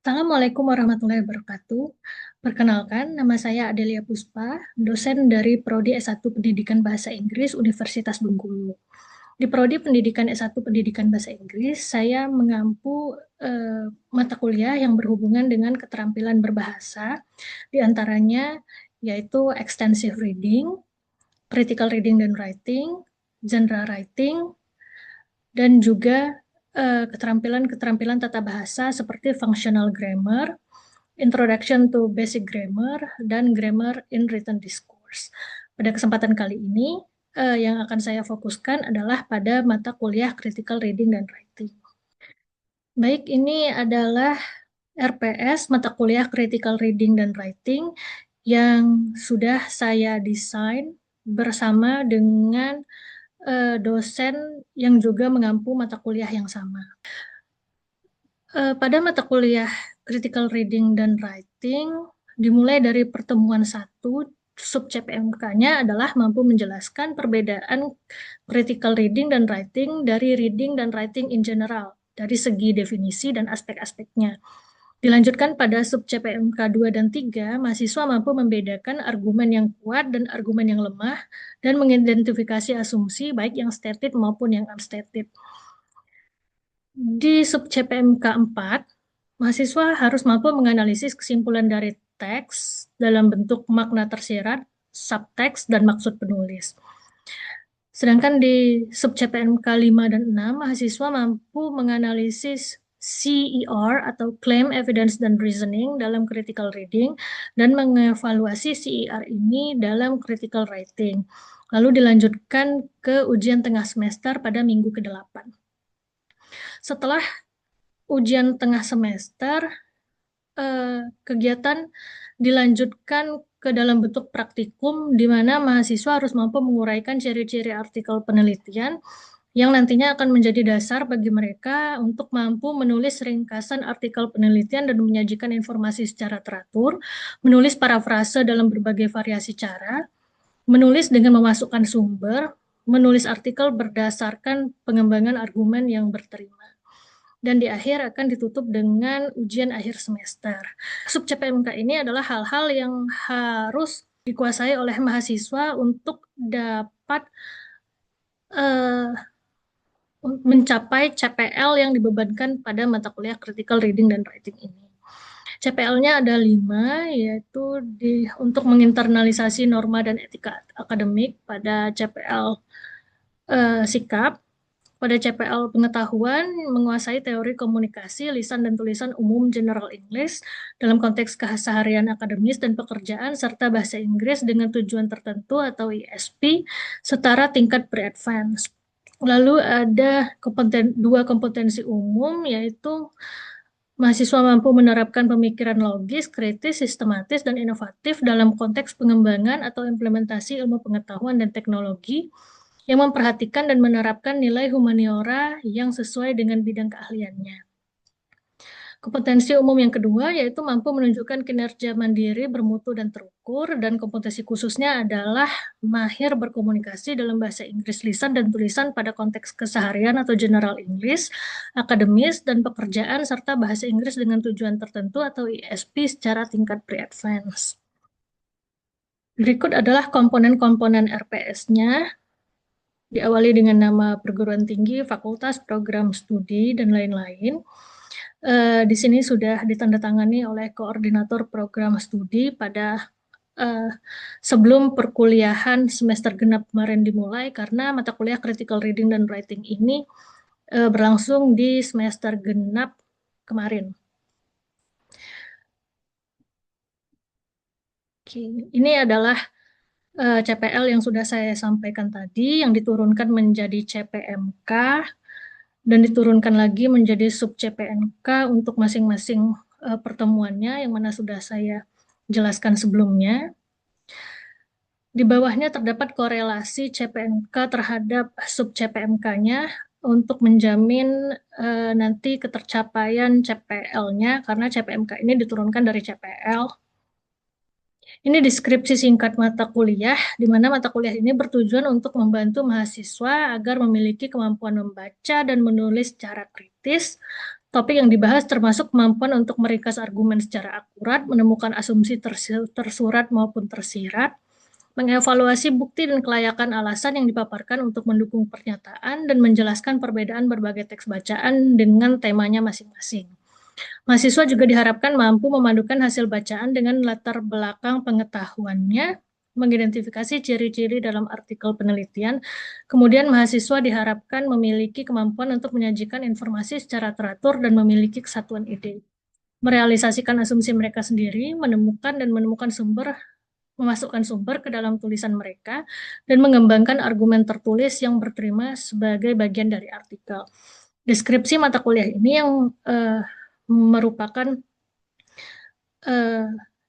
Assalamualaikum warahmatullahi wabarakatuh. Perkenalkan, nama saya Adelia Puspa, dosen dari Prodi S1 Pendidikan Bahasa Inggris Universitas Bengkulu. Di Prodi Pendidikan S1 Pendidikan Bahasa Inggris, saya mengampu mata kuliah yang berhubungan dengan keterampilan berbahasa, di antaranya yaitu Extensive Reading, Critical Reading dan Writing, Genre Writing, dan juga keterampilan-keterampilan tata bahasa seperti Functional Grammar, Introduction to Basic Grammar, dan Grammar in Written Discourse. Pada kesempatan kali ini, yang akan saya fokuskan adalah pada mata kuliah Critical Reading dan Writing. Baik, ini adalah RPS, mata kuliah Critical Reading dan Writing, yang sudah saya desain bersama dengan dosen yang juga mengampu mata kuliah yang sama. Pada mata kuliah Critical Reading dan Writing, dimulai dari pertemuan 1, sub CPMK-nya adalah mampu menjelaskan perbedaan critical reading dan writing dari reading dan writing in general, dari segi definisi dan aspek-aspeknya. Dilanjutkan pada sub CPMK 2 dan 3, mahasiswa mampu membedakan argumen yang kuat dan argumen yang lemah, dan mengidentifikasi asumsi baik yang stated maupun yang unstated. Di sub CPMK 4, mahasiswa harus mampu menganalisis kesimpulan dari teks dalam bentuk makna tersirat, subteks, dan maksud penulis. Sedangkan di sub CPMK 5 dan 6, mahasiswa mampu menganalisis CER atau Claim, Evidence, dan Reasoning dalam critical reading dan mengevaluasi CER ini dalam critical writing. Lalu dilanjutkan ke ujian tengah semester pada minggu ke-8. Setelah ujian tengah semester, kegiatan dilanjutkan ke dalam bentuk praktikum, di mana mahasiswa harus mampu menguraikan ciri-ciri artikel penelitian yang nantinya akan menjadi dasar bagi mereka untuk mampu menulis ringkasan artikel penelitian dan menyajikan informasi secara teratur, menulis parafrase dalam berbagai variasi cara, menulis dengan memasukkan sumber, menulis artikel berdasarkan pengembangan argumen yang berterima. Dan di akhir akan ditutup dengan ujian akhir semester. Sub CPMK ini adalah hal-hal yang harus dikuasai oleh mahasiswa untuk dapat mencapai CPL yang dibebankan pada mata kuliah Critical Reading dan Writing ini. CPL-nya ada 5, yaitu untuk menginternalisasi norma dan etika akademik pada CPL sikap, pada CPL pengetahuan, menguasai teori komunikasi, lisan dan tulisan umum General English dalam konteks keseharian akademis dan pekerjaan, serta bahasa Inggris dengan tujuan tertentu atau ISP, setara tingkat pre-advance. Lalu ada dua kompetensi umum, yaitu mahasiswa mampu menerapkan pemikiran logis, kritis, sistematis, dan inovatif dalam konteks pengembangan atau implementasi ilmu pengetahuan dan teknologi, yang memperhatikan dan menerapkan nilai humaniora yang sesuai dengan bidang keahliannya. Kompetensi umum yang kedua yaitu mampu menunjukkan kinerja mandiri, bermutu, dan terukur, dan kompetensi khususnya adalah mahir berkomunikasi dalam bahasa Inggris lisan dan tulisan pada konteks keseharian atau general English, akademis, dan pekerjaan, serta bahasa Inggris dengan tujuan tertentu atau ISP secara tingkat pre-advance. Berikut adalah komponen-komponen RPS-nya. Diawali dengan nama perguruan tinggi, fakultas, program studi, dan lain-lain. Di sini sudah ditandatangani oleh koordinator program studi pada sebelum perkuliahan semester genap kemarin dimulai, karena mata kuliah Critical Reading dan Writing ini berlangsung di semester genap kemarin. Oke, ini adalah CPL yang sudah saya sampaikan tadi, yang diturunkan menjadi CPMK, dan diturunkan lagi menjadi sub CPMK untuk masing-masing pertemuannya, yang mana sudah saya jelaskan sebelumnya. Di bawahnya terdapat korelasi CPMK terhadap sub CPMK-nya untuk menjamin nanti ketercapaian CPL-nya, karena CPMK ini diturunkan dari CPL. Ini deskripsi singkat mata kuliah, di mana mata kuliah ini bertujuan untuk membantu mahasiswa agar memiliki kemampuan membaca dan menulis secara kritis, Topik yang dibahas termasuk kemampuan untuk meringkas argumen secara akurat, menemukan asumsi tersurat maupun tersirat, mengevaluasi bukti dan kelayakan alasan yang dipaparkan untuk mendukung pernyataan, dan menjelaskan perbedaan berbagai teks bacaan dengan temanya masing-masing. Mahasiswa juga diharapkan mampu memadukan hasil bacaan dengan latar belakang pengetahuannya, mengidentifikasi ciri-ciri dalam artikel penelitian. Kemudian mahasiswa diharapkan memiliki kemampuan untuk menyajikan informasi secara teratur dan memiliki kesatuan ide. Merealisasikan asumsi mereka sendiri, menemukan sumber, memasukkan sumber ke dalam tulisan mereka, dan mengembangkan argumen tertulis yang berterima sebagai bagian dari artikel. Deskripsi mata kuliah ini yang merupakan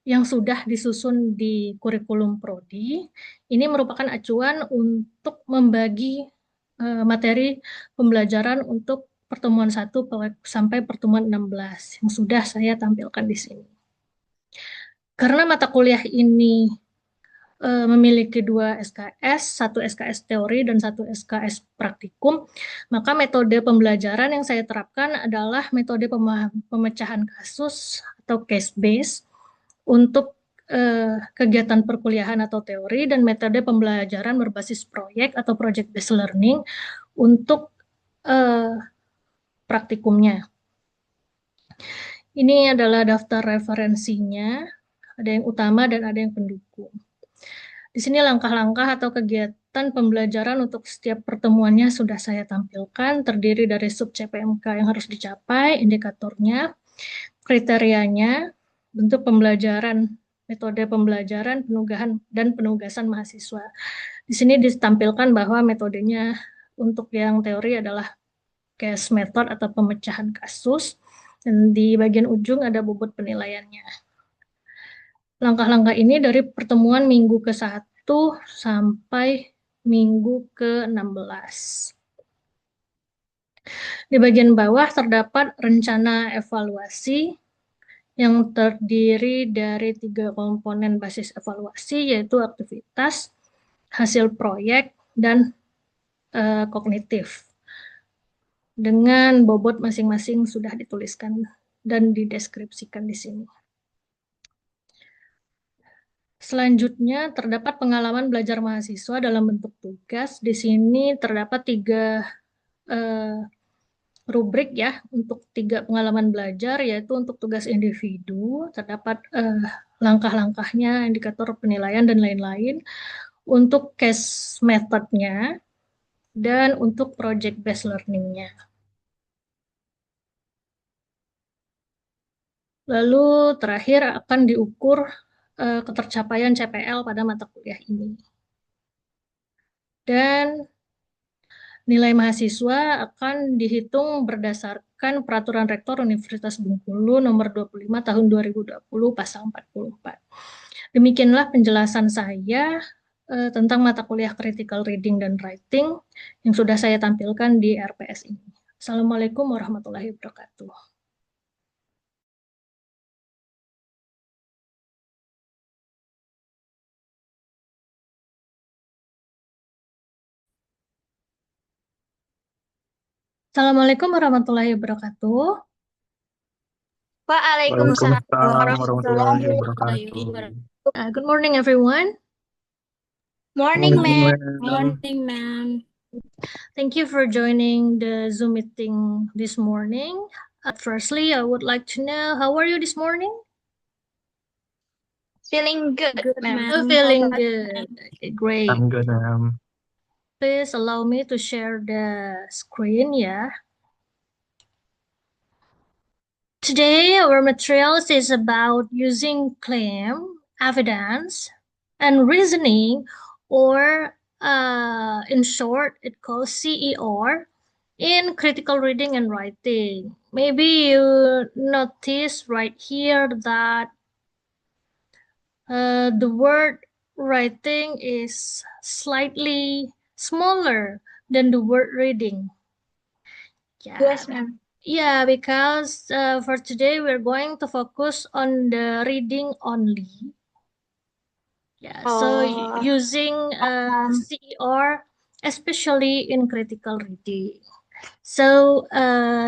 yang sudah disusun di kurikulum prodi, ini merupakan acuan untuk membagi materi pembelajaran untuk pertemuan 1 sampai pertemuan 16 yang sudah saya tampilkan di sini. Karena mata kuliah ini memiliki 2 SKS, 1 SKS teori dan 1 SKS praktikum, maka metode pembelajaran yang saya terapkan adalah metode pemecahan kasus atau case base untuk kegiatan perkuliahan atau teori, dan metode pembelajaran berbasis proyek atau project based learning untuk praktikumnya. Ini adalah daftar referensinya, ada yang utama dan ada yang pendukung. Di sini langkah-langkah atau kegiatan pembelajaran untuk setiap pertemuannya sudah saya tampilkan, terdiri dari sub CPMK yang harus dicapai, indikatornya, kriterianya, bentuk pembelajaran, metode pembelajaran, penugasan mahasiswa. Di sini ditampilkan bahwa metodenya untuk yang teori adalah case method atau pemecahan kasus, dan di bagian ujung ada bobot penilaiannya. Langkah-langkah ini dari pertemuan minggu ke-1 sampai minggu ke-16. Di bagian bawah terdapat rencana evaluasi yang terdiri dari 3 komponen basis evaluasi, yaitu aktivitas, hasil proyek, dan kognitif. Dengan bobot masing-masing sudah dituliskan dan dideskripsikan di sini. Selanjutnya terdapat pengalaman belajar mahasiswa dalam bentuk tugas. Di sini terdapat 3 rubrik ya untuk 3 pengalaman belajar, yaitu untuk tugas individu terdapat langkah-langkahnya, indikator penilaian dan lain-lain, untuk case methodnya, dan untuk project based learningnya. Lalu terakhir akan diukur ketercapaian CPL pada mata kuliah ini. Dan nilai mahasiswa akan dihitung berdasarkan Peraturan Rektor Universitas Bengkulu Nomor 25 Tahun 2020 Pasal 44. Demikianlah penjelasan saya tentang mata kuliah Critical Reading dan Writing yang sudah saya tampilkan di RPS ini. Assalamualaikum warahmatullahi wabarakatuh. Assalamualaikum warahmatullahi wabarakatuh. Waalaikumsalam warahmatullahi Warahmatullahi wabarakatuh. Good morning, everyone. Morning, ma'am. Morning, ma'am. Thank you for joining the Zoom meeting this morning. Firstly, I would like to know, how are you this morning? Feeling good, ma'am. Oh, feeling good. Okay, great. I'm good, ma'am. Please allow me to share the screen, yeah. Today, our materials is about using claim, evidence, and reasoning, or in short, it calls CER, in critical reading and writing. Maybe you notice right here that the word writing is slightly smaller than the word reading. Yeah. Yes, ma'am. Yeah, because for today we're going to focus on the reading only. Yeah, so using CER, especially in critical reading. So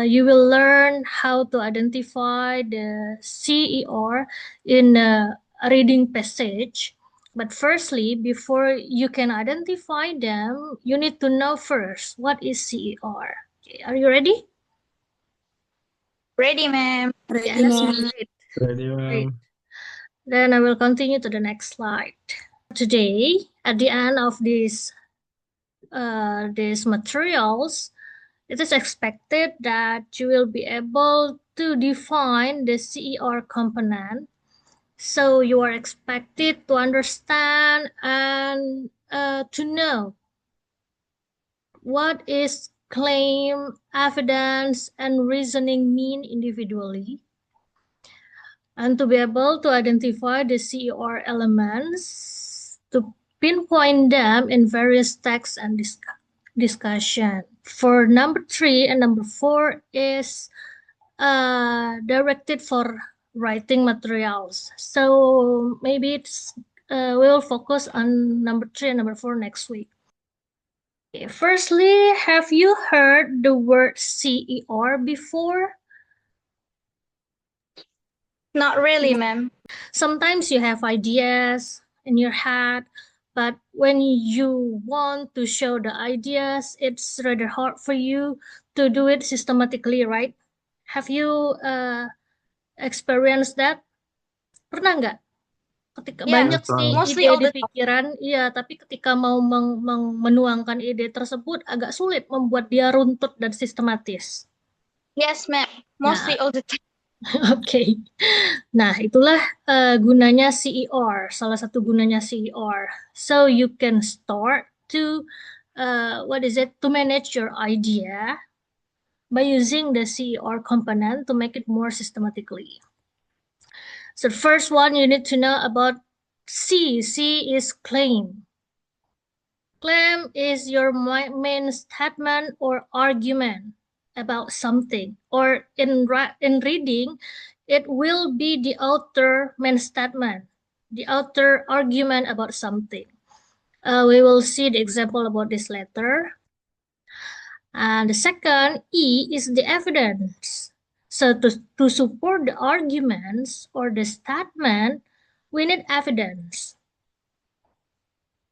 you will learn how to identify the CER in a reading passage. But firstly, before you can identify them, you need to know first what is CER. Okay, are you ready? Ready, ma'am. Ready, Yes, ma'am. great. Ready, Great. ma'am. Then I will continue to the next slide. Today, at the end of these materials, it is expected that you will be able to define the CER component. So you are expected to understand and to know what is claim, evidence, and reasoning mean individually, and to be able to identify the CER elements, to pinpoint them in various texts and discussion. For number 3 and number 4 is directed for writing materials. So maybe we'll focus on number 3 and number 4 next week. Okay, firstly, have you heard the word CER before? Not really, ma'am. Sometimes you have ideas in your head, but when you want to show the ideas, it's rather hard for you to do it systematically, right? Have you experienced that? Pernah nggak? Ketika Yeah, banyak Yes, nih ma'am. mostly ide all di the time. pikiran, iya, tapi ketika mau menuangkan ide tersebut agak sulit membuat dia runtut dan sistematis. Yes, ma'am. Nah, Mostly all the time. Oke. Nah, itulah gunanya CER, salah satu gunanya CER. So you can start to to manage your idea by using the CER component to make it more systematically. So the first one you need to know about C. C is claim. Claim is your main statement or argument about something, or in reading, it will be the author main statement, the author argument about something. We will see the example about this later. And the second, E, is the evidence. So to support the arguments or the statement, we need evidence.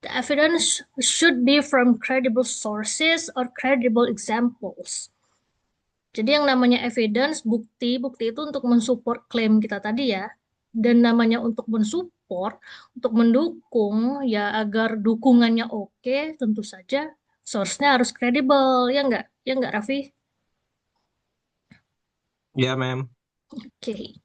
The evidence should be from credible sources or credible examples. Jadi yang namanya evidence, bukti itu untuk mensupport klaim kita tadi ya. Dan namanya untuk mensupport, untuk mendukung, ya agar dukungannya oke, tentu saja source-nya harus kredibel, ya enggak? Ya enggak, Raffi? Yeah, ma'am. Okay.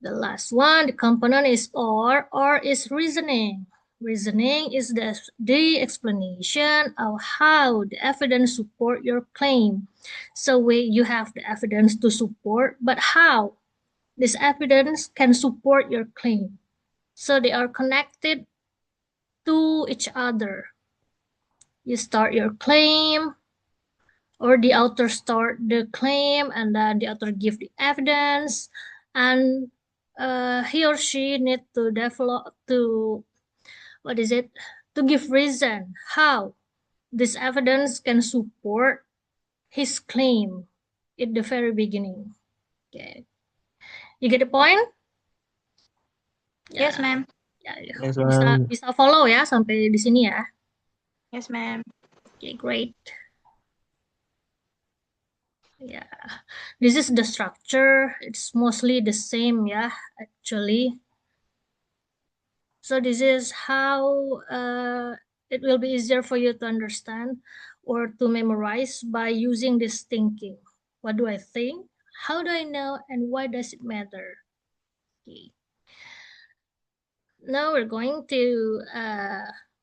The last one, the component is or. Or is reasoning. Reasoning is the explanation of how the evidence support your claim. So you have the evidence to support, but how this evidence can support your claim. So they are connected to each other. You start your claim, or the author start the claim, and then the author give the evidence, and he or she need to develop to to give reason how this evidence can support his claim at the very beginning. Okay, you get the point? Yes, ma'am. Ya, Yes, ma'am. bisa follow ya sampai di sini ya. Yes, ma'am. Okay, great. Yeah, this is the structure. It's mostly the same, yeah, actually. So this is how it will be easier for you to understand or to memorize by using this thinking. What do I think? How do I know? And why does it matter? Okay. Now we're going to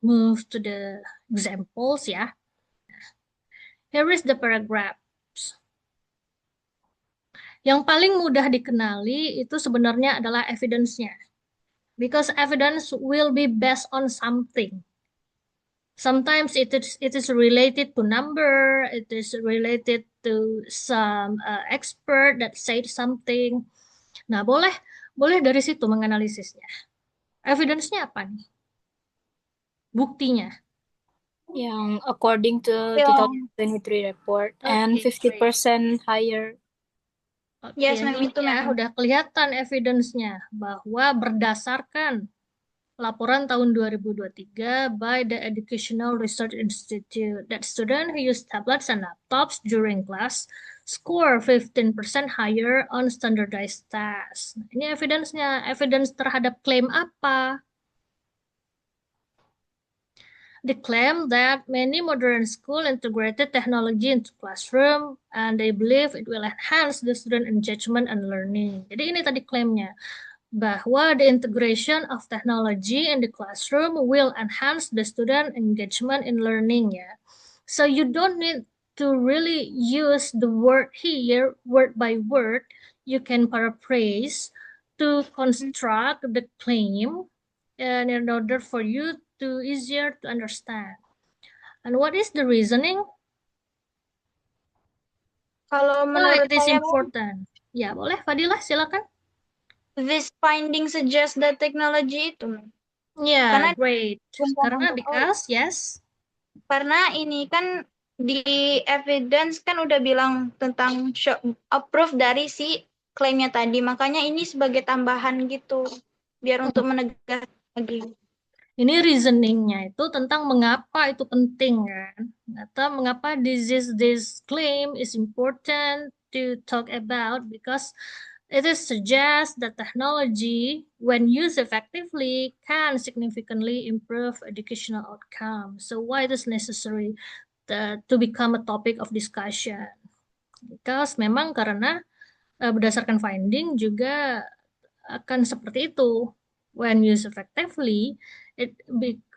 move to the examples, yeah. Here is the paragraphs. Yang paling mudah dikenali itu sebenarnya adalah evidence-nya. Because evidence will be based on something. Sometimes it is related to number, it is related to some expert that said something. Nah, boleh dari situ menganalisisnya. Evidence-nya apa nih? Buktinya. Yang according to Yeah. 2023 report and Okay, great. 50% higher. Oke, Yes, ma'am, ini itu, ya ma'am. udah kelihatan evidence-nya bahwa berdasarkan laporan tahun 2023 by the Educational Research Institute that students who use tablets and laptops during class score 15% higher on standardized tests. Nah, ini evidence-nya. Evidence terhadap klaim apa? They claim that many modern schools integrated technology into classroom and they believe it will enhance the student engagement and learning. Jadi ini tadi klaimnya, bahwa the integration of technology in the classroom will enhance the student engagement in learning ya. So you don't need to really use the word here word by word. You can paraphrase to construct the claim and in order for you to easier to understand. And what is the reasoning? Kalau Why menurut it is saya, ma'am, important? Ya, boleh Fadilah, silakan. this finding suggests that technology itu, ma'am. Yeah, Karena great. Karena oh, because yes. karena ini kan di evidence kan udah bilang tentang approve dari si klaimnya tadi. Makanya ini sebagai tambahan gitu, biar untuk menegaskan lagi. Ini reasoningnya itu tentang mengapa itu penting kan, atau mengapa this claim is important to talk about because it is suggest that technology when used effectively can significantly improve educational outcomes. So why it is necessary to become a topic of discussion? Because memang karena berdasarkan finding juga akan seperti itu. When used effectively, it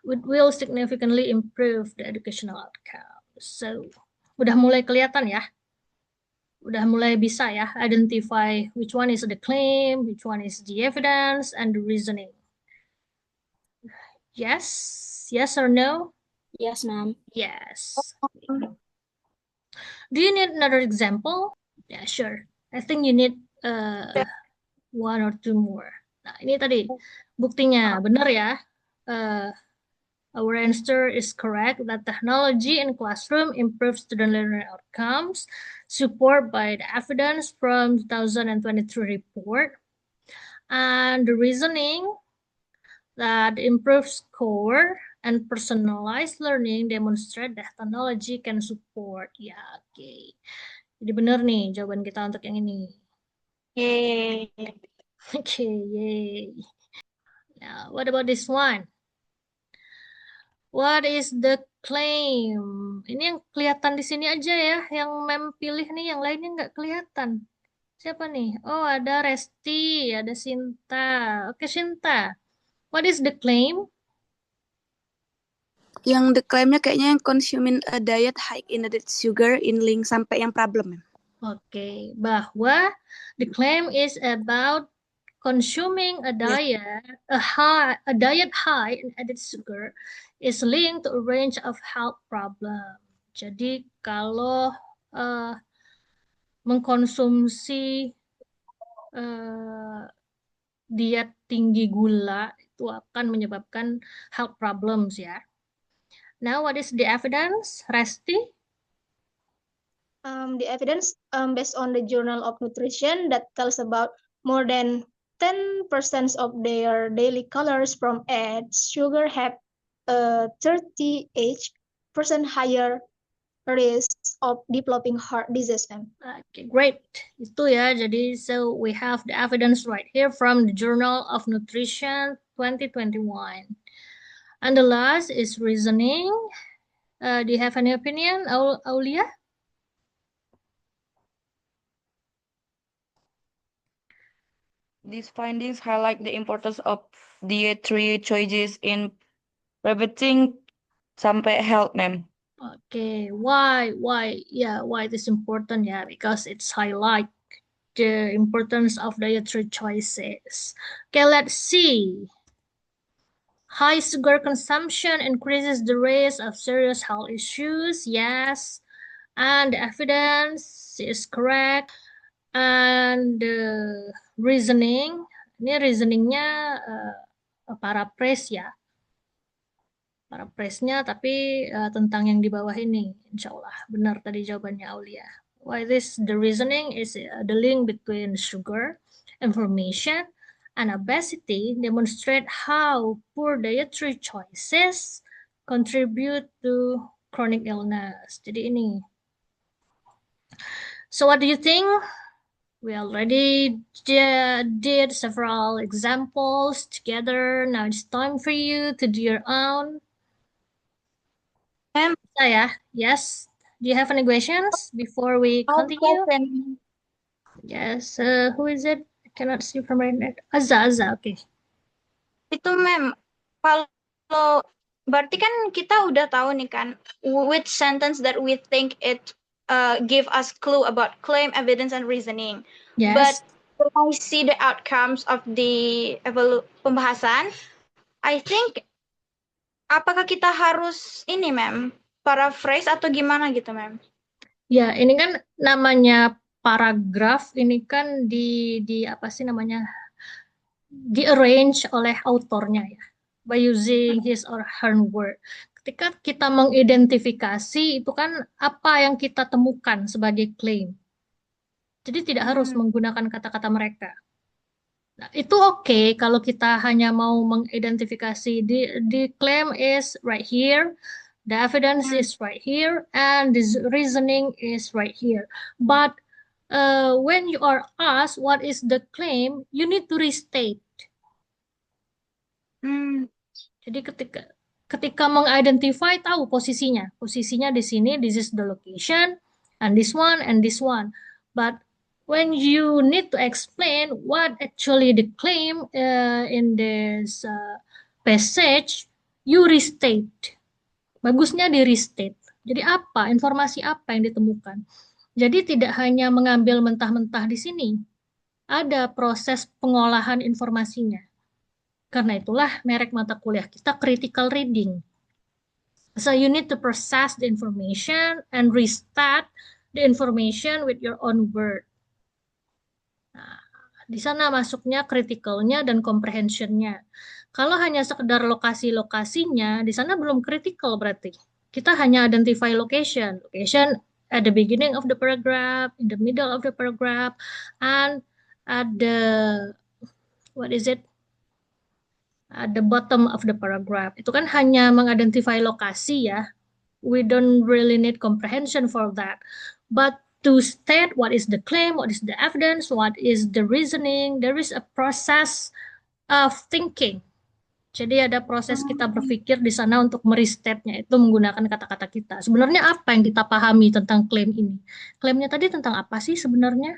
will significantly improve the educational outcome. So, udah mulai kelihatan ya, udah mulai bisa ya identify which one is the claim, which one is the evidence, and the reasoning. Yes or no? Yes, ma'am. Yes. Do you need another example? Yeah, sure. I think you need one or two more. Nah, ini tadi buktinya benar ya. Our answer is correct that technology in classroom improves student learning outcomes, supported by the evidence from 2023 report. And the reasoning that improves score and personalized learning demonstrate that technology can support. Ya, oke. Jadi benar nih jawaban kita untuk yang ini. Yeay. Oke, yay. Now, what about this one? What is the claim? Ini yang kelihatan di sini aja ya, yang mem pilih nih, yang lainnya nggak kelihatan. Siapa nih? Oh, ada Resti, ada Sinta. Oke, Sinta. What is the claim? Yang diklaimnya kayaknya yang consuming a diet high in added sugar in link sampai yang problem. Oke, bahwa the claim is about consuming a diet, a diet high in added sugar is linked to a range of health problem. Jadi kalau mengkonsumsi diet tinggi gula itu akan menyebabkan health problems ya. Now, what is the evidence, Resti? The evidence based on the Journal of Nutrition that tells about more than 10% of their daily calories from added sugar have a 38% higher risk of developing heart disease. Okay, great. Itu ya. Jadi, so we have the evidence right here from the Journal of Nutrition 2021. And the last is reasoning. Do you have any opinion, Aulia? These findings highlight the importance of dietary choices in preventing sampai health, ma'am. Okay, why? Yeah, why it is important? Yeah, because it's highlight the importance of dietary choices. Okay, let's see. High sugar consumption increases the risk of serious health issues. Yes, and the evidence is correct. And the reasoning, ini reasoningnya paraphrase ya. paraphrase-nya, tapi tentang yang di bawah ini, insya Allah benar tadi jawabannya Aulia. Why this? The reasoning is the link between sugar, inflammation, and obesity demonstrate how poor dietary choices contribute to chronic illness. Jadi ini. So what do you think? We already did several examples together. Now it's time for you to do your own. Ma'am, Bisa ya? Yes. Do you have any questions before we I have a continue? question. Yes. Who is it? I cannot see from right now. Azza. Okay. Itu ma'am, kalau berarti kan kita udah tahu nih kan which sentence that we think it give us clue about claim, evidence, and reasoning. But Yes. when I see the outcomes of the pembahasan, I think apakah kita harus ini ma'am paraphrase atau gimana gitu ma'am? Ya, ini kan namanya paragraf. Ini kan di apa sih namanya? Di-arrange oleh autornya ya, by using his or her word. Ketika kita mengidentifikasi itu kan apa yang kita temukan sebagai klaim. Jadi tidak harus menggunakan kata-kata mereka. Nah, itu oke kalau kita hanya mau mengidentifikasi the claim is right here, the evidence is right here, and the reasoning is right here. But when you are asked what is the claim, you need to restate. Jadi ketika mengidentify tahu posisinya di sini, this is the location, and this one and this one. But when you need to explain what actually the claim in this passage, you restate. Bagusnya di restate. Jadi informasi apa yang ditemukan? Jadi tidak hanya mengambil mentah-mentah di sini, ada proses pengolahan informasinya. Karena itulah merek mata kuliah kita critical reading. So you need to process the information and restate the information with your own word. Nah, di sana masuknya criticalnya dan comprehensionnya. Kalau hanya sekedar lokasi-lokasinya, di sana belum critical berarti. Kita hanya identify location. Location at the beginning of the paragraph, in the middle of the paragraph, and at the, at the bottom of the paragraph. Itu kan hanya mengidentify lokasi ya. We don't really need comprehension for that. But to state what is the claim, what is the evidence, what is the reasoning, there is a process of thinking. Jadi ada proses kita berpikir di sana untuk merestate-nya itu menggunakan kata-kata kita. Sebenarnya apa yang kita pahami tentang klaim ini? Klaimnya tadi tentang apa sih sebenarnya?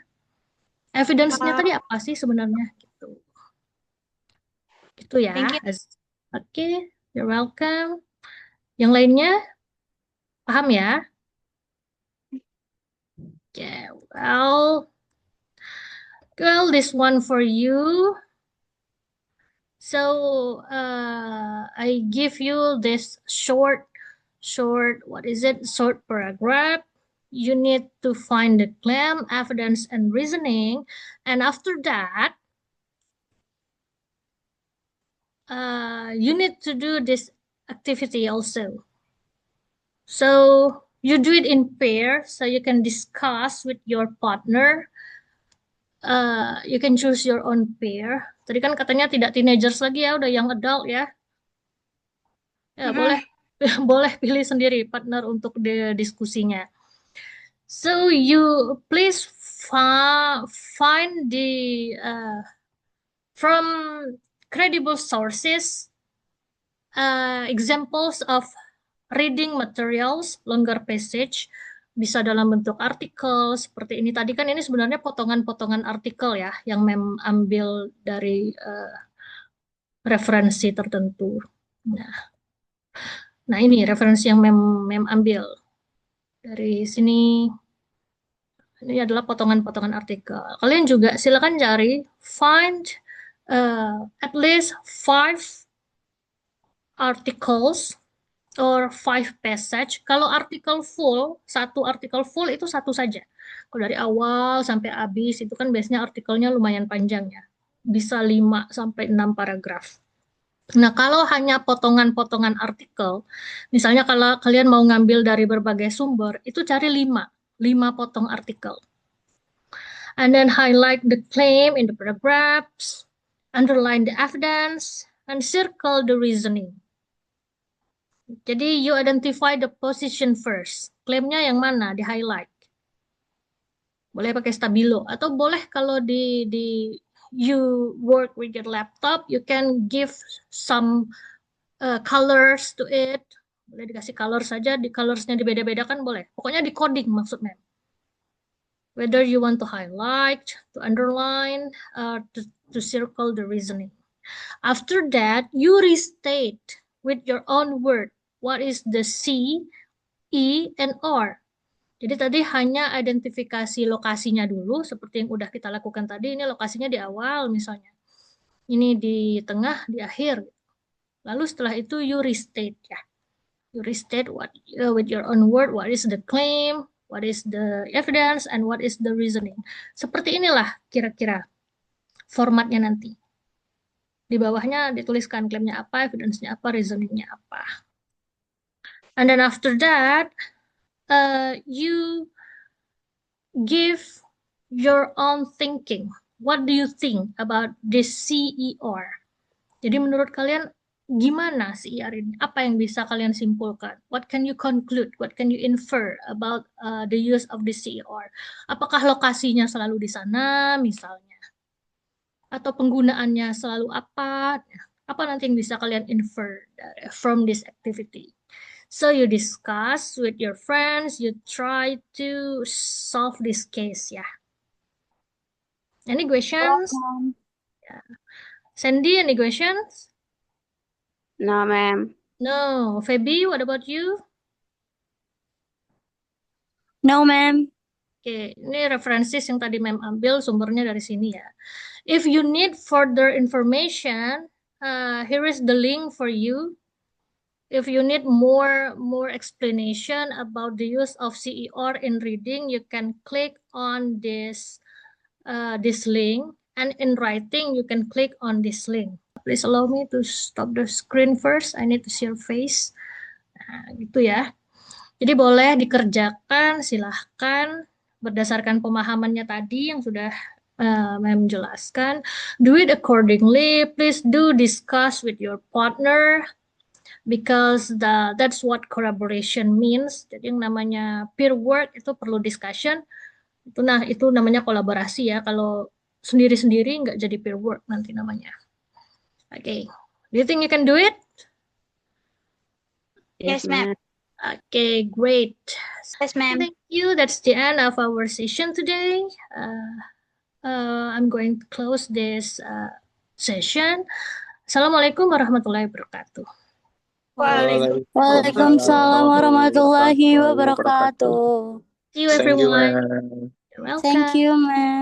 Evidence-nya tadi apa sih sebenarnya? Gitu. Itu ya. Thank you. Oke, you're welcome. Yang lainnya paham ya? Okay, well, this one for you. So I give you this short, short paragraph. You need to find the claim, evidence, and reasoning. And after that, you need to do this activity also. So you do it in pair, so you can discuss with your partner. You can choose your own pair. Tadi kan katanya tidak teenagers lagi ya, udah young adult ya. Ya boleh pilih sendiri partner untuk diskusinya. So you please find the from credible sources examples of reading materials, longer passage, bisa dalam bentuk artikel seperti ini. Tadi kan ini sebenarnya potongan-potongan artikel ya, yang ambil dari referensi tertentu. Nah ini referensi yang mem ambil dari sini. Ini adalah potongan-potongan artikel. Kalian juga silakan cari, find at least 5 articles or 5 passage. Kalau artikel full, satu artikel full itu satu saja. Kalau dari awal sampai habis itu kan biasanya artikelnya lumayan panjang ya. Bisa 5 sampai 6 paragraf. Nah, kalau hanya potongan-potongan artikel, misalnya kalau kalian mau ngambil dari berbagai sumber, itu cari 5 potong artikel. And then highlight the claim in the paragraphs, underline the evidence, and circle the reasoning. Jadi you identify the position first. Klaimnya yang mana? Di highlight. Boleh pakai stabilo atau boleh kalau di you work with your laptop, you can give some colors to it. Boleh dikasih color saja, di colorsnya dibeda-bedakan boleh. Pokoknya di coding maksudnya. Whether you want to highlight, to underline, to circle the reasoning. After that, you restate with your own word what is the C, E, and R. Jadi tadi hanya identifikasi lokasinya dulu, seperti yang udah kita lakukan tadi. Ini lokasinya di awal misalnya. Ini di tengah, di akhir. Lalu setelah itu you restate ya. You restate what with your own word, what is the claim, what is the evidence, and what is the reasoning. Seperti inilah kira-kira formatnya nanti. Di bawahnya dituliskan klaimnya apa, evidence-nya apa, reasoningnya apa. And then after that, you give your own thinking. What do you think about this CER? Jadi menurut kalian gimana CER ini? Apa yang bisa kalian simpulkan? What can you conclude? What can you infer about the use of the CER? Apakah lokasinya selalu di sana misalnya? Atau penggunaannya selalu apa? Apa nanti yang bisa kalian infer from this activity? So you discuss with your friends, you try to solve this case, ya. Any questions? Sandy, any questions? No, ma'am. No. Feby, what about you? No, ma'am. Oke, ini referensis yang tadi ma'am ambil, sumbernya dari sini ya. If you need further information, here is the link for you. If you need more explanation about the use of CER in reading, you can click on this link, and in writing, you can click on this link. Please allow me to stop the screen first. I need to see your face. Nah, gitu ya. Jadi boleh dikerjakan, silahkan berdasarkan pemahamannya tadi yang sudah Ma'am jelaskan. Do it accordingly. Please do discuss with your partner because that's what collaboration means. Jadi yang namanya peer work itu perlu discussion. Itu namanya kolaborasi ya. Kalau sendiri-sendiri nggak jadi peer work nanti namanya. Okay. Do you think you can do it? Yes, ma'am. Okay, great. Yes, ma'am. Thank you. That's the end of our session today. I'm going to close this session. Assalamualaikum warahmatullahi wabarakatuh. Waalaikumsalam warahmatullahi wabarakatuh. See you Thank you, everyone. ma'am. You're welcome. Thank you, ma'am.